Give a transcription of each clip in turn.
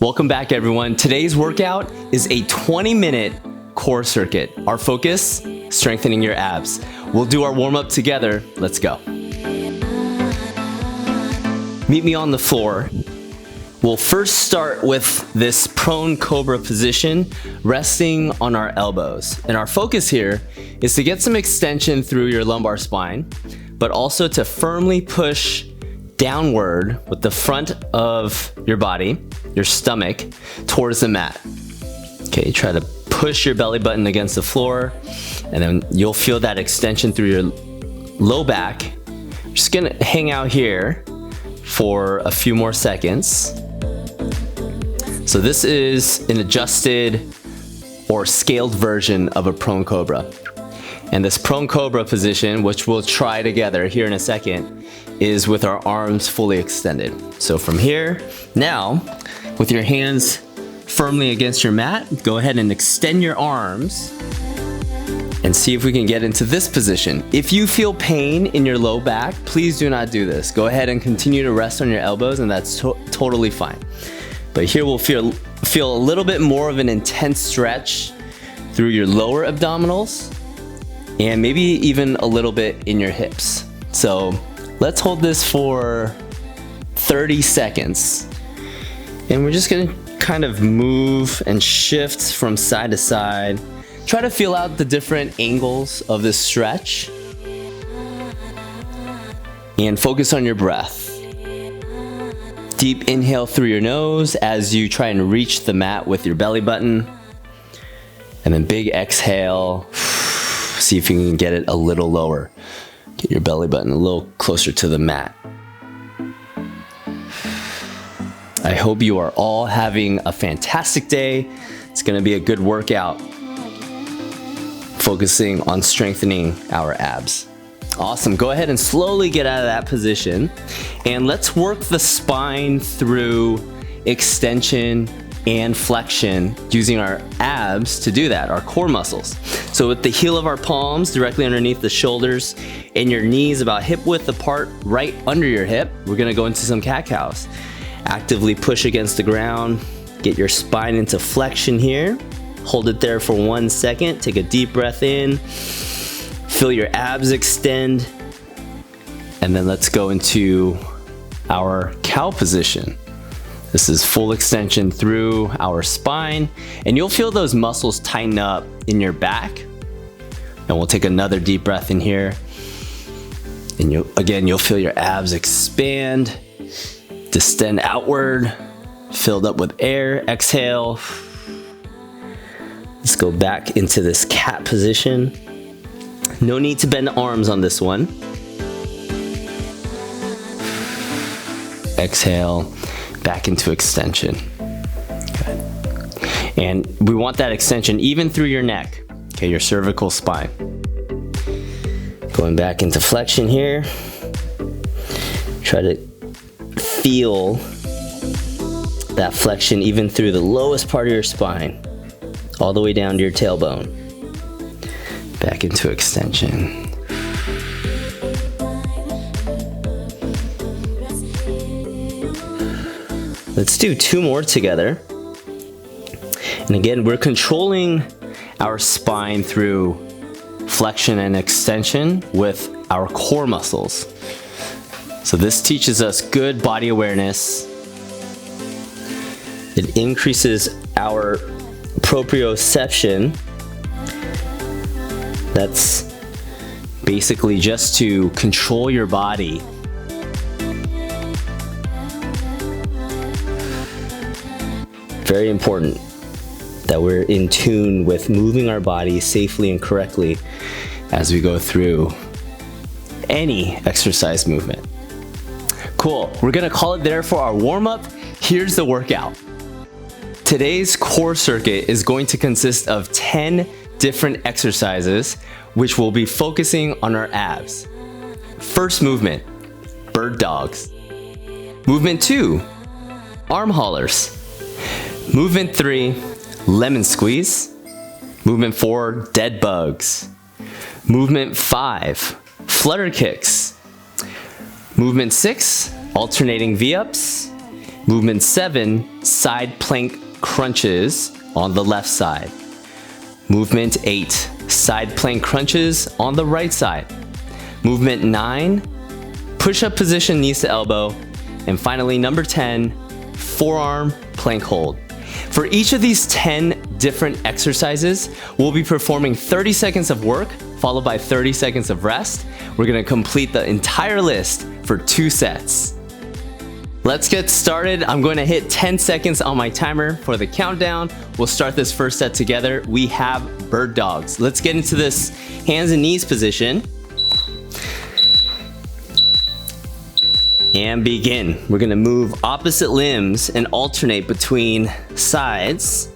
Welcome back, everyone. Today's workout is a 20-minute core circuit. Our focus, strengthening your abs. We'll do our warm-up together. Let's go. Meet me on the floor. We'll first start with this prone cobra position, resting on our elbows. And our focus here is to get some extension through your lumbar spine, but also to firmly push downward with the front of your body, your stomach, towards the mat. Okay, try to push your belly button against the floor, and then you'll feel that extension through your low back. Just gonna hang out here for a few more seconds. So this is an adjusted or scaled version of a prone cobra. And this prone cobra position, which we'll try together here in a second, is with our arms fully extended. So from here, now, with your hands firmly against your mat, go ahead and extend your arms and see if we can get into this position. If you feel pain in your low back, please do not do this. Go ahead and continue to rest on your elbows, and that's totally fine. But here we'll feel a little bit more of an intense stretch through your lower abdominals and maybe even a little bit in your hips. So let's hold this for 30 seconds. And we're just gonna kind of move and shift from side to side. Try to feel out the different angles of this stretch. And focus on your breath. Deep inhale through your nose as you try and reach the mat with your belly button. And then big exhale. See if you can get it a little lower. Get your belly button a little closer to the mat. I hope you are all having a fantastic day. It's gonna be a good workout, focusing on strengthening our abs. Awesome, go ahead and slowly get out of that position. And let's work the spine through extension and flexion using our abs to do that, our core muscles. So with the heel of our palms directly underneath the shoulders and your knees about hip width apart right under your hip, we're gonna go into some cat-cows. Actively push against the ground, get your spine into flexion here. Hold it there for 1 second, take a deep breath in, feel your abs extend, and then let's go into our cow position. This is full extension through our spine, and you'll feel those muscles tighten up in your back. And we'll take another deep breath in here. And you'll feel your abs expand, distend outward, filled up with air. Exhale. Let's go back into this cat position. No need to bend the arms on this one. Exhale. Back into extension. Good. And we want that extension even through your neck, okay, your cervical spine. Going back into flexion here. Try to feel that flexion even through the lowest part of your spine, all the way down to your tailbone. Back into extension. Let's do 2 more together. And again, we're controlling our spine through flexion and extension with our core muscles. So this teaches us good body awareness. It increases our proprioception. That's basically just to control your body. Very important that we're in tune with moving our body safely and correctly as we go through any exercise movement. Cool, we're gonna call it there for our warm-up. Here's the workout. Today's core circuit is going to consist of 10 different exercises, which will be focusing on our abs. First movement, bird dogs. Movement 2, arm haulers. Movement 3, lemon squeeze. Movement 4, dead bugs. Movement 5, flutter kicks. Movement 6, alternating V-ups. Movement 7, side plank crunches on the left side. Movement 8, side plank crunches on the right side. Movement 9, push-up position, knees to elbow. And finally, number 10, forearm plank hold. For each of these 10 different exercises, we'll be performing 30 seconds of work, followed by 30 seconds of rest. We're gonna complete the entire list for 2 sets. Let's get started. I'm going to hit 10 seconds on my timer for the countdown. We'll start this first set together. We have bird dogs. Let's get into this hands and knees position. And begin. We're gonna move opposite limbs and alternate between sides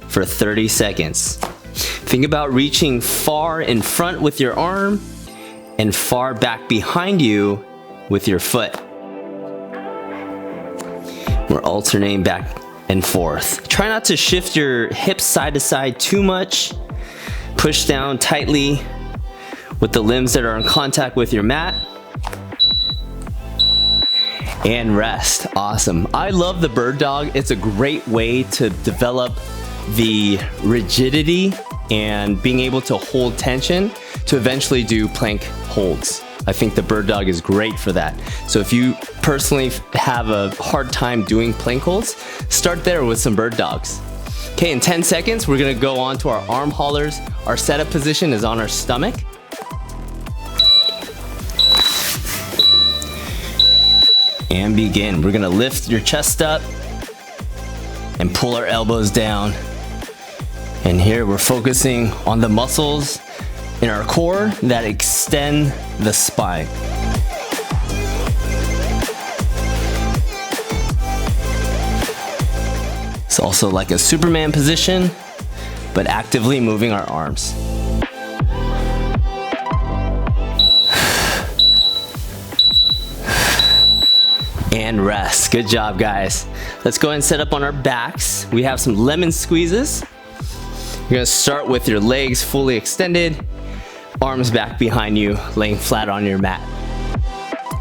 for 30 seconds. Think about reaching far in front with your arm and far back behind you with your foot. We're alternating back and forth. Try not to shift your hips side to side too much. Push down tightly with the limbs that are in contact with your mat. And rest. Awesome. I love the bird dog. It's a great way to develop the rigidity and being able to hold tension to eventually do plank holds. I think the bird dog is great for that. So if you personally have a hard time doing plank holds, start there with some bird dogs. Okay, in 10 seconds, we're gonna go on to our arm haulers. Our setup position is on our stomach. And begin. We're gonna lift your chest up and pull our elbows down. And here we're focusing on the muscles in our core that extend the spine. It's also like a Superman position, but actively moving our arms. And rest. Good job, guys. Let's go ahead and set up on our backs. We have some lemon squeezes. You're gonna start with your legs fully extended, arms back behind you, laying flat on your mat.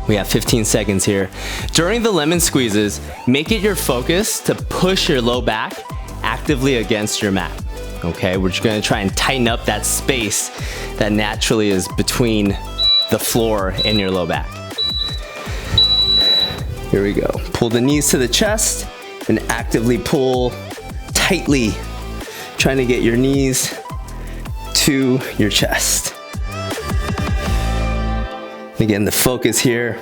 We have 15 seconds here. During the lemon squeezes, make it your focus to push your low back actively against your mat. Okay, we're just gonna try and tighten up that space that naturally is between the floor and your low back. Here we go. Pull the knees to the chest and actively pull tightly, trying to get your knees to your chest. Again, the focus here,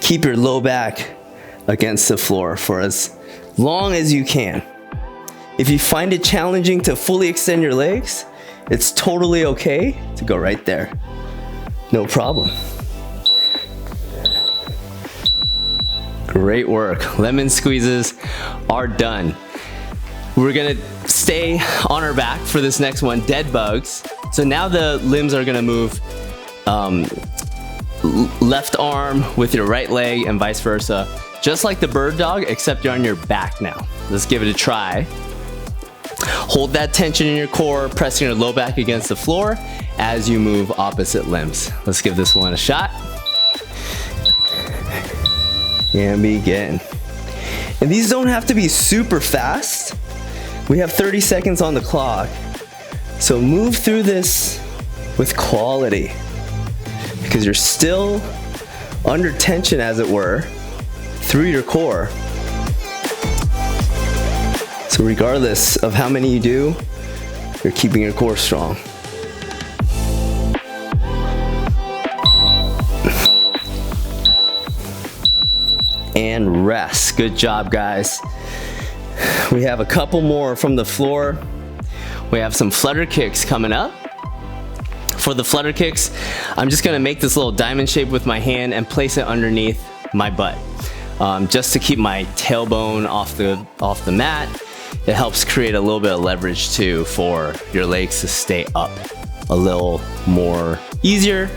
keep your low back against the floor for as long as you can. If you find it challenging to fully extend your legs, it's totally okay to go right there. No problem. Great work. Lemon squeezes are done. We're gonna stay on our back for this next one, dead bugs. So now the limbs are gonna move left arm with your right leg and vice versa. Just like the bird dog, except you're on your back now. Let's give it a try. Hold that tension in your core, pressing your low back against the floor as you move opposite limbs. Let's give this one a shot. And begin. And these don't have to be super fast. We have 30 seconds on the clock. So move through this with quality because you're still under tension, as it were, through your core. So regardless of how many you do, you're keeping your core strong. And rest. Good job, guys. We have a couple more from the floor. We have some flutter kicks coming up. For the flutter kicks, I'm just gonna make this little diamond shape with my hand and place it underneath my butt. Just to keep my tailbone off the mat. It helps create a little bit of leverage too for your legs to stay up a little more easier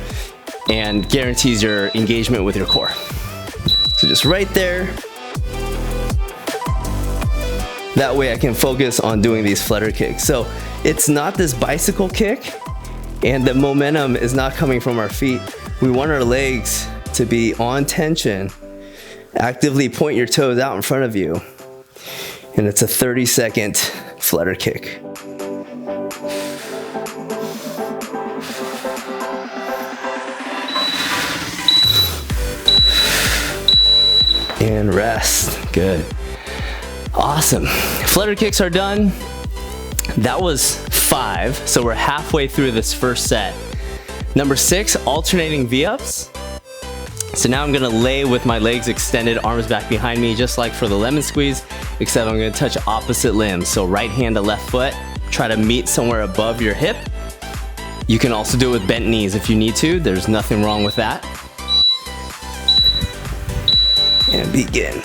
and guarantees your engagement with your core. So just right there. That way I can focus on doing these flutter kicks. So it's not this bicycle kick and the momentum is not coming from our feet. We want our legs to be on tension. Actively point your toes out in front of you And it's a 30-second flutter kick. And rest. Good. Awesome. Flutter kicks are done. That was 5, so we're halfway through this first set. Number 6, alternating V-ups. So now I'm gonna lay with my legs extended, arms back behind me, just like for the lemon squeeze, except I'm gonna touch opposite limbs. So right hand to left foot, try to meet somewhere above your hip. You can also do it with bent knees if you need to. There's nothing wrong with that. And begin.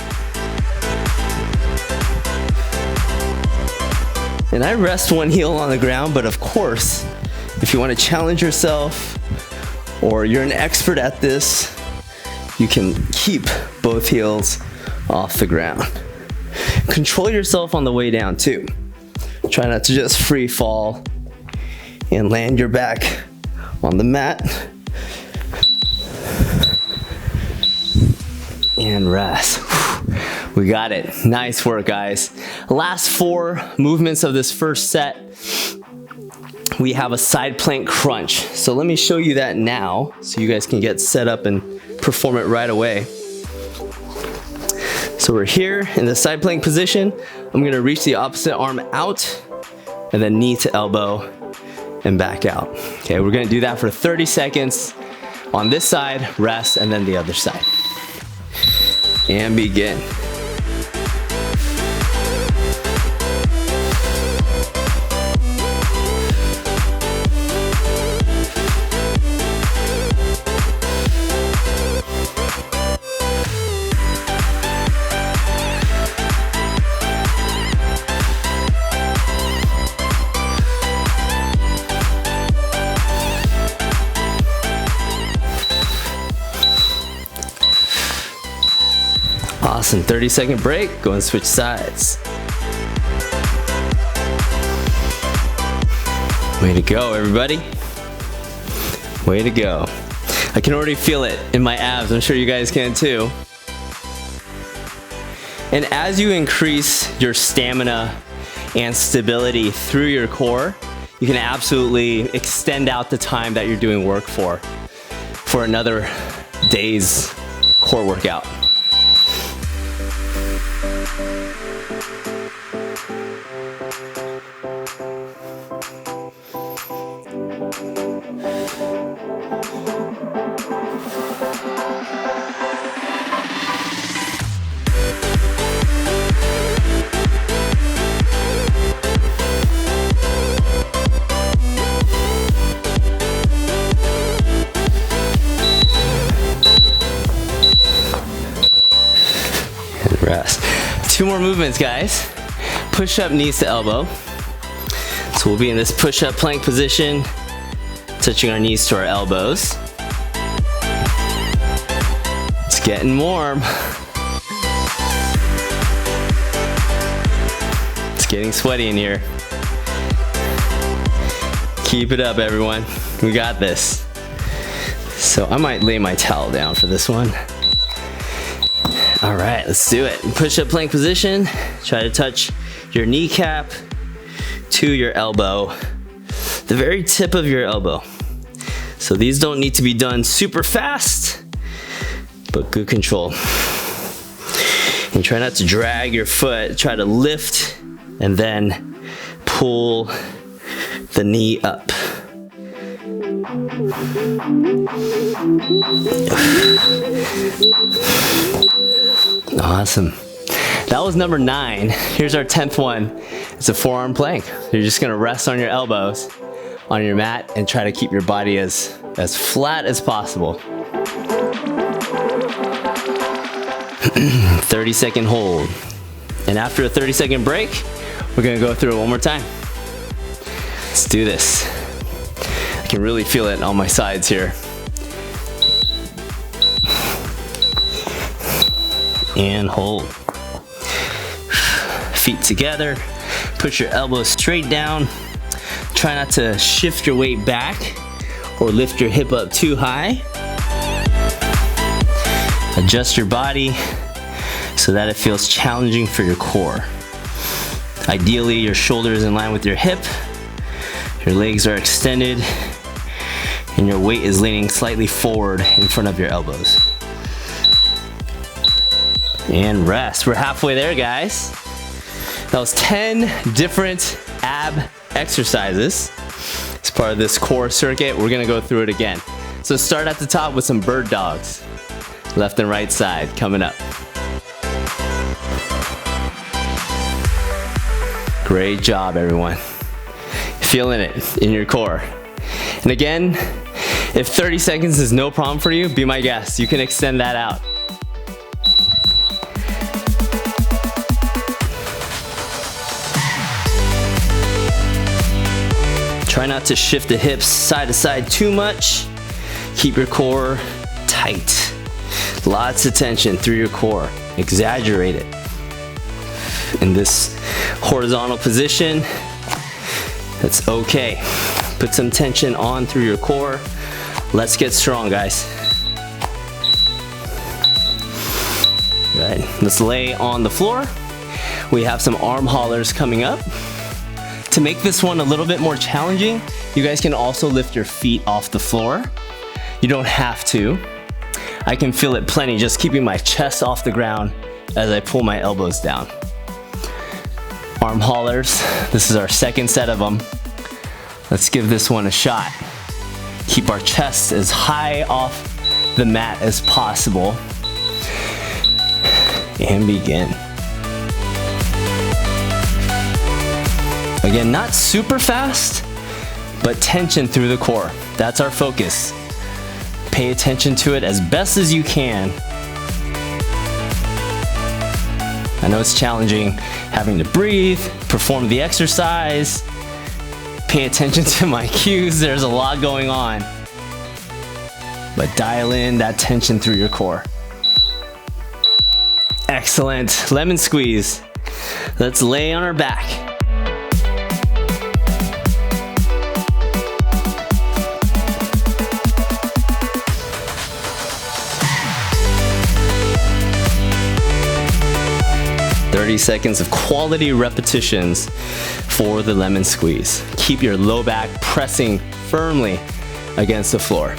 And I rest one heel on the ground, but of course, if you want to challenge yourself or you're an expert at this, you can keep both heels off the ground. Control yourself on the way down too. Try not to just free fall and land your back on the mat. And rest. We got it. Nice work, guys. Last 4 movements of this first set. We have a side plank crunch. So let me show you that now so you guys can get set up and perform it right away. So we're here in the side plank position. I'm gonna reach the opposite arm out and then knee to elbow and back out. Okay, we're gonna do that for 30 seconds on this side, rest, and then the other side. And begin. Awesome, 30-second break, go and switch sides. Way to go, everybody. Way to go. I can already feel it in my abs, I'm sure you guys can too. And as you increase your stamina and stability through your core, you can absolutely extend out the time that you're doing work for another day's core workout. Rest. 2 more movements, guys. Push up, knees to elbow. So we'll be in this push up plank position, touching our knees to our elbows. It's getting warm. It's getting sweaty in here. Keep it up, everyone. We got this. So I might lay my towel down for this one. All right, let's do it. Push up plank position. Try to touch your kneecap to your elbow, the very tip of your elbow. So these don't need to be done super fast, but good control. And try not to drag your foot. Try to lift and then pull the knee up. Awesome. That was number 9. Here's our 10th one. It's a forearm plank. You're just gonna rest on your elbows on your mat and try to keep your body as flat as possible. 30-second hold. And after a 30-second break, we're gonna go through it one more time. Let's do this. I can really feel it on my sides here. And hold. Feet together. Push your elbows straight down. Try not to shift your weight back or lift your hip up too high. Adjust your body so that it feels challenging for your core. Ideally, your shoulder is in line with your hip, your legs are extended, and your weight is leaning slightly forward in front of your elbows. And rest. We're halfway there, guys. That was 10 different ab exercises. As part of this core circuit, we're gonna go through it again. So start at the top with some bird dogs. Left and right side coming up. Great job, everyone. Feeling it in your core. And again, if 30 seconds is no problem for you, be my guest. You can extend that out. Try not to shift the hips side to side too much. Keep your core tight. Lots of tension through your core. Exaggerate it. In this horizontal position, that's okay. Put some tension on through your core. Let's get strong, guys. Good. Let's lay on the floor. We have some arm haulers coming up. To make this one a little bit more challenging, you guys can also lift your feet off the floor. You don't have to. I can feel it plenty just keeping my chest off the ground as I pull my elbows down. Arm haulers, this is our second set of them. Let's give this one a shot. Keep our chest as high off the mat as possible. And begin. Again, not super fast, but tension through the core. That's our focus. Pay attention to it as best as you can. I know it's challenging having to breathe, perform the exercise, pay attention to my cues. There's a lot going on. But dial in that tension through your core. Excellent. Lemon squeeze. Let's lay on our back. Seconds of quality repetitions for the lemon squeeze. Keep your low back pressing firmly against the floor.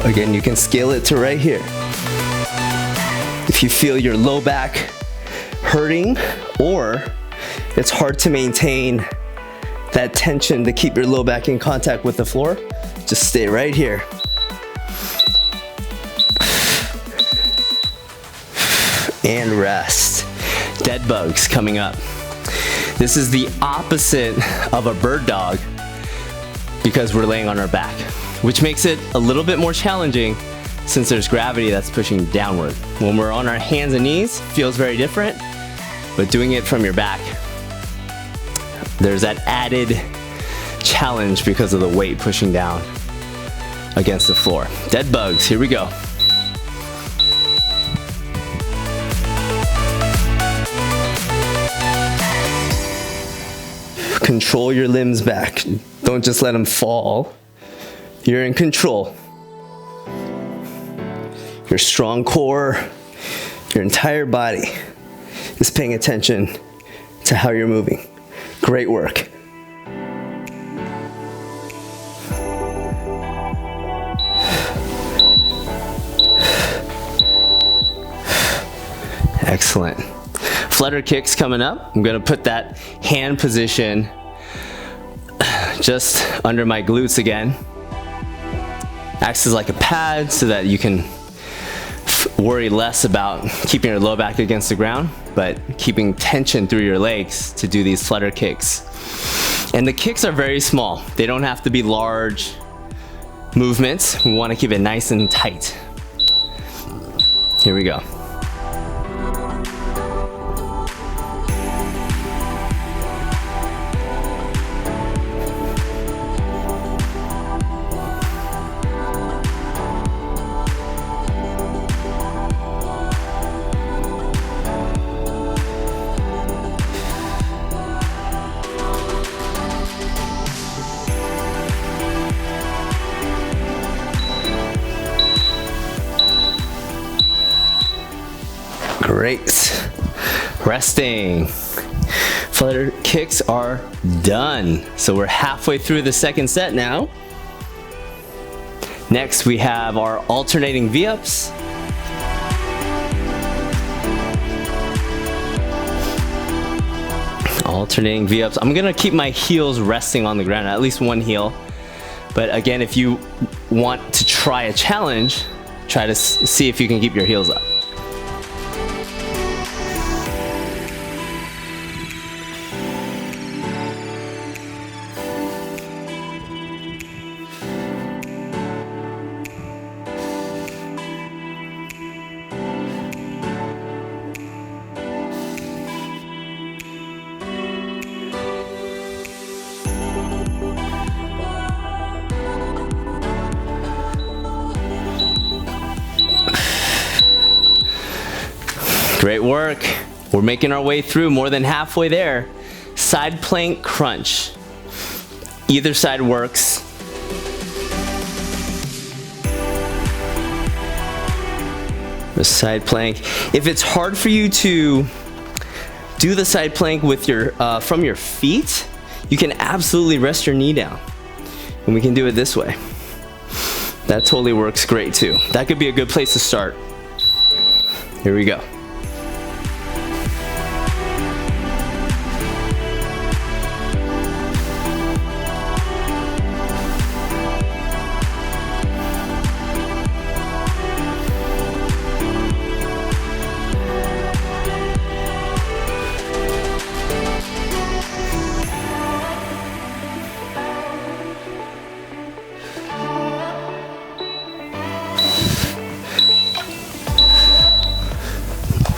Again, you can scale it to right here. If you feel your low back hurting or it's hard to maintain that tension to keep your low back in contact with the floor, just stay right here. And rest. Dead bugs coming up. This is the opposite of a bird dog because we're laying on our back, which makes it a little bit more challenging since there's gravity that's pushing downward. When we're on our hands and knees, feels very different, but doing it from your back, there's that added challenge because of the weight pushing down against the floor. Dead bugs, here we go. Control your limbs back. Don't just let them fall. You're in control. Your strong core, your entire body is paying attention to how you're moving. Great work. Excellent. Flutter kicks coming up. I'm gonna put that hand position just under my glutes again. Acts as like a pad so that you can worry less about keeping your low back against the ground, but keeping tension through your legs to do these flutter kicks. And the kicks are very small. They don't have to be large movements. We want to keep it nice and tight. Here we go. Resting. Flutter kicks are done. So we're halfway through the second set now. Next, we have our alternating V-ups. Alternating V-ups. I'm gonna keep my heels resting on the ground, at least one heel. But again, if you want to try a challenge, try to see if you can keep your heels up. Great work. We're making our way through, more than halfway there. Side plank crunch. Either side works. The side plank. If it's hard for you to do the side plank with your from your feet, you can absolutely rest your knee down. And we can do it this way. That totally works great too. That could be a good place to start. Here we go.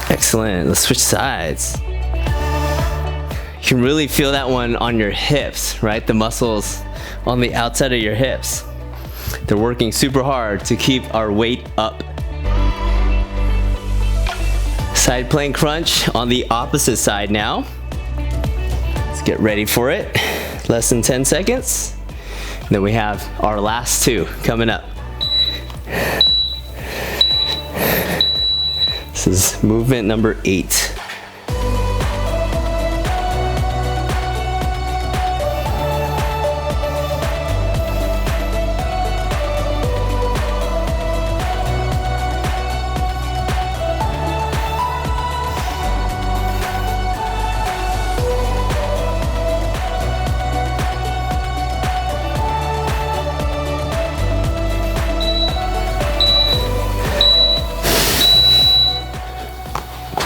Excellent. Let's switch sides. You can really feel that one on your hips, right? The muscles on the outside of your hips. They're working super hard to keep our weight up. Side plank crunch on the opposite side now. Let's get ready for it. Less than 10 seconds. And then we have our last two coming up. This is movement number 8.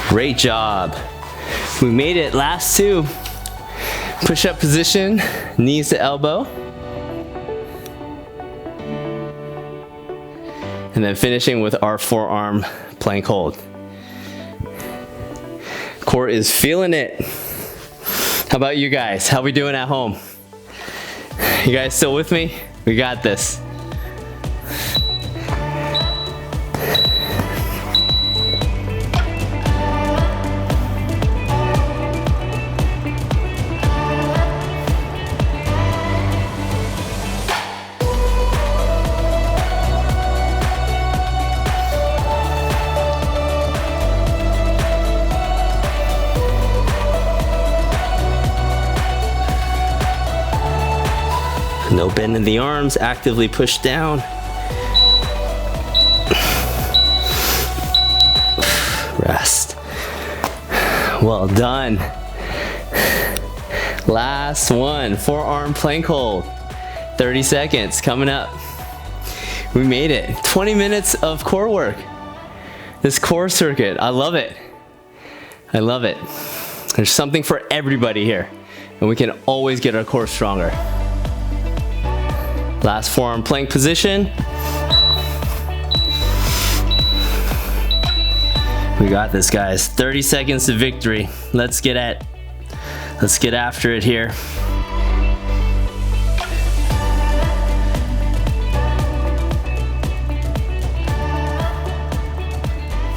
Great job. We made it. Last two. Push-up position, knees to elbow. And then finishing with our forearm plank hold. Core is feeling it. How about you guys? How we doing at home? You guys still with me? We got this. No bend in the arms, actively push down. Rest. Well done. Last one, forearm plank hold. 30 seconds coming up. We made it. 20 minutes of core work. This core circuit, I love it. I love it. There's something for everybody here, and we can always get our core stronger. Last forearm plank position. We got this, guys. 30 seconds to victory. Let's get after it here.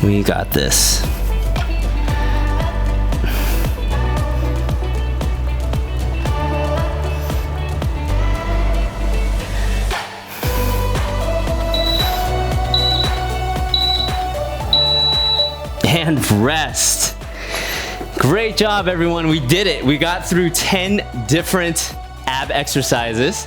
We got this. And rest. Great job, everyone. We did it. We got through 10 different ab exercises.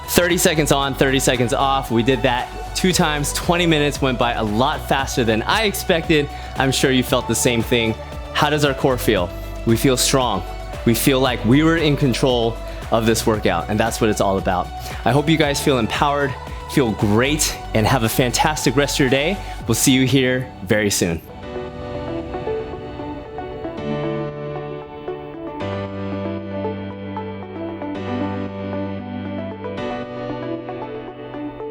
30 seconds on, 30 seconds off. We did that 2 times. 20 minutes went by a lot faster than I expected. I'm sure you felt the same thing. How does our core feel? We feel strong. We feel like we were in control of this workout, and that's what it's all about. I hope you guys feel empowered, feel great, and have a fantastic rest of your day. We'll see you here very soon.